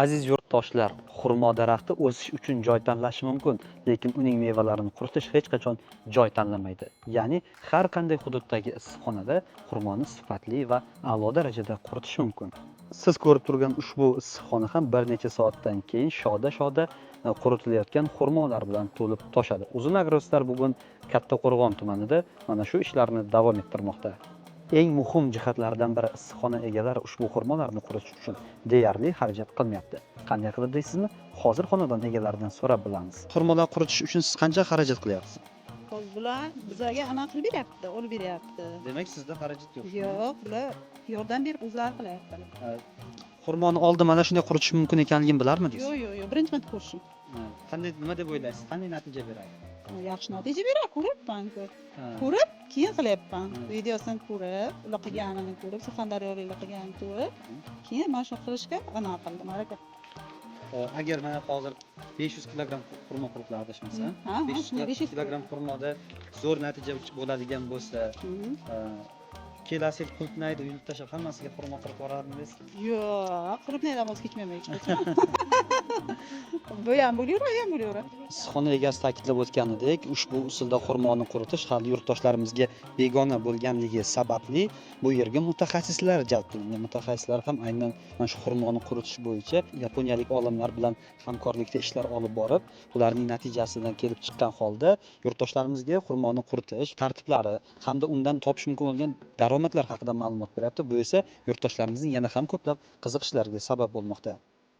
Aziz yurtdoshlar, xurmo daraxti o'sish uchun joy tanlashi mumkin, lekin uning mevalarini quritish hech qachon joy tanlamaydi. Ya'ni har qanday hududdagi issiqxonada xurmoni sifatli va a'lo darajada quritish mumkin. Siz ko'rib turgan ushbu issiqxona ham bir necha soatdan keyin shoda-shoda quritilayotgan xurmolar bilan to'lib toshadi. Uzun agrostar bugun Kattaqo'rg'on tumanida mana shu ishlarni davom ettirmoqda. Eng muhim jihatlardan biri, issiqxona egalari ushbu xurmolarni quritish uchun deyarli xarajat qilmayapti. Qanday qilib deysizmi? Hozir xonadon egalaridan so'rab bilamiz. Xurmolar quritish uchun siz qancha xarajat qilyapsiz? Bular bizlarga anaqa qilib beryapti, olib beryapti. Demak, sizda xarajat yo'q. Yo'q, bular yordam berib o'zlari qilyaptilar. Xurmoni oldin mana shunday quritish mumkin ekanligini bilarmidingiz? Yo'q, birinchi marta ko'rishim. Qanday, nima deb o'ylaysiz? Qanday natija beradi? Yaxshi natija beradi, ko'ryapman-ku. Ko'rib, keyin qilyapman. Videosini ko'rib, ular qilganini ko'rib, surxondaryoliklar qilganini ko'rib, keyin mana shu qilishga anaqa qildim, harakat. Agar mana hozir 500 kilogramm xurmo quritilar adashmasam, Ha, 500 kilogramm xurmoda zo'r natija bo'ladigan bo'lsa, kelasi yil qultnaydi, yulib tashlab hammasiga xurmo qilib yuborardingiz? Yo'q, qilib neydan voz kechmayman hech qachon. Bu ham bo'laveradi. Issiqxona egasi ta'kidlab o'tganidek, ushbu usulda xurmoni quritish hali yurtdoshlarimizga begona bo'lganligi sababli bu yerga mutaxassislar jalb qilingan. Mutaxassislar ham aynan mana shu xurmoni quritish bo'yicha yaponiyalik olimlar bilan hamkorlikda ishlar olib borib, ularning natijasidan kelib chiqqan holda yurtdoshlarimizga xurmoni quritish tartiblari hamda undan topish mumkin bo'lgan daromadlar haqida ma'lumot beryapti. Bu esa yurtdoshlarimizning yana ham ko'plab qiziqishlariga sabab bo'lmoqda.